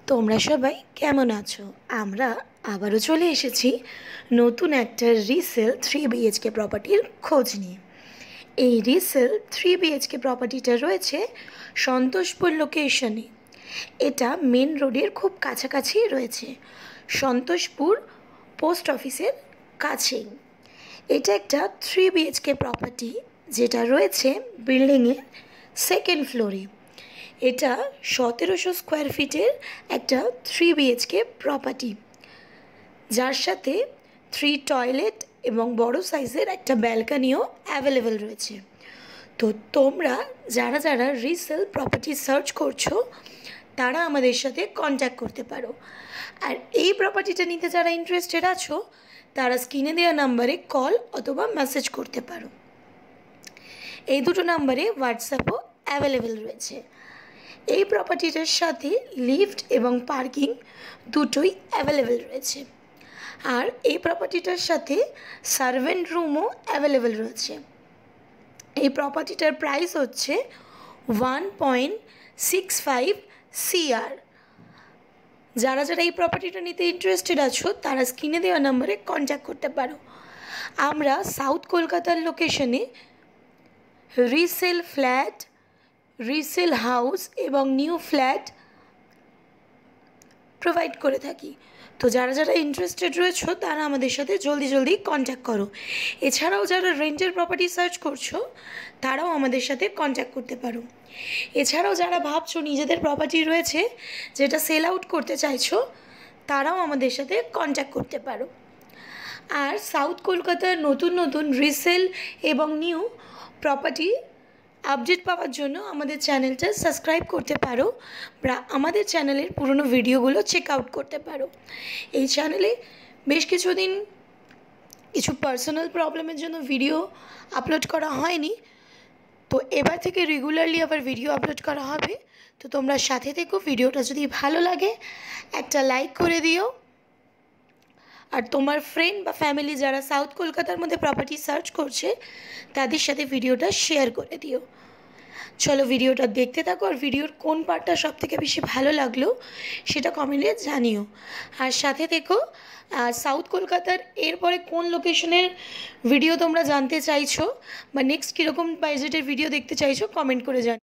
তোমরা সবাই কেমন আছো? আমরা আবারও চলে এসেছি নতুন একটা রিসেল 3 BHK প্রপার্টির খোঁজ নিয়ে। এই রিসেল 3 BHK প্রপার্টিটা রয়েছে সন্তোষপুর লোকেশনে। এটা মেন রোডের খুব কাছাকাছি রয়েছে, সন্তোষপুর পোস্ট অফিসের কাছেই। এটা একটা 3 BHK প্রপার্টি যেটা রয়েছে বিল্ডিংয়ের সেকেন্ড ফ্লোরে। এটা 1700 স্কোয়ার ফিটের একটা 3 BHK প্রপার্টি, যার সাথে 3 টয়লেট এবং বড় সাইজের একটা ব্যালকানিও অ্যাভেলেবেল রয়েছে। তো তোমরা যারা যারা রিসেল প্রপার্টি সার্চ করছো তারা আমাদের সাথে কন্ট্যাক্ট করতে পারো। আর এই প্রপার্টিটা নিতে যারা ইন্টারেস্টেড আছো তারা স্ক্রিনে দেওয়া নাম্বারে কল অথবা মেসেজ করতে পারো। এই দুটো নাম্বারে হোয়াটসঅ্যাপও অ্যাভেলেবেল রয়েছে। এই প্রপার্টিটার সাথে লিফট এবং পার্কিং দুটোই অ্যাভেলেবেল রয়েছে। আর এই প্রপার্টিটার সাথে সার্ভেন্ট রুমও অ্যাভেলেবেল রয়েছে। এই প্রপার্টিটার প্রাইস হচ্ছে 1.65 CR। যারা যারা এই প্রপার্টিটা নিতে ইন্টারেস্টেড আছো তারা স্ক্রিনে দেওয়া নাম্বারে কন্ট্যাক্ট করতে পারো। আমরা সাউথ কলকাতার লোকেশনে রিসেল ফ্ল্যাট, রিসেল হাউস এবং নিউ ফ্ল্যাট প্রোভাইড করে থাকি। তো যারা যারা ইন্টারেস্টেড রয়েছো তারা আমাদের সাথে জলদি কন্ট্যাক্ট করো। এছাড়াও যারা রেন্টের প্রপার্টি সার্চ করছো তারাও আমাদের সাথে কন্ট্যাক্ট করতে পারো। এছাড়াও যারা ভাবছো নিজেদের প্রপার্টি রয়েছে যেটা সেল আউট করতে চাইছো তারাও আমাদের সাথে কন্ট্যাক্ট করতে পারো। আর সাউথ কলকাতার নতুন নতুন রিসেল এবং নিউ প্রপার্টি আপডেট পাওয়ার জন্য আমাদের চ্যানেলটা সাবস্ক্রাইব করতে পারো বা আমাদের চ্যানেলের পুরনো ভিডিওগুলো চেক আউট করতে পারো। এই চ্যানেলে বেশ কিছুদিন কিছু পার্সোনাল প্রবলেমের জন্য ভিডিও আপলোড করা হয়নি, তো এবার থেকে রেগুলারলি আবার ভিডিও আপলোড করা হবে। তো তোমরা সাথে থেকো। ভিডিওটা যদি ভালো লাগে একটা লাইক করে দিও, আর তোমার ফ্রেন্ড বা ফ্যামিলি যারা সাউথ কলকাতার মধ্যে প্রপার্টি সার্চ করছে তাদের সাথে ভিডিওটা শেয়ার করে দিও। চলো ভিডিওটা দেখতে থাকো, আর ভিডিওর কোন পার্টটা সবথেকে বেশি ভালো লাগলো সেটা কমেন্টে জানিও। আর সাথে থেকো। আর সাউথ কলকাতার এরপরে কোন লোকেশনের ভিডিও তোমরা জানতে চাইছো বা নেক্সট কীরকম বাজেটের ভিডিও দেখতে চাইছো কমেন্ট করে জানিও।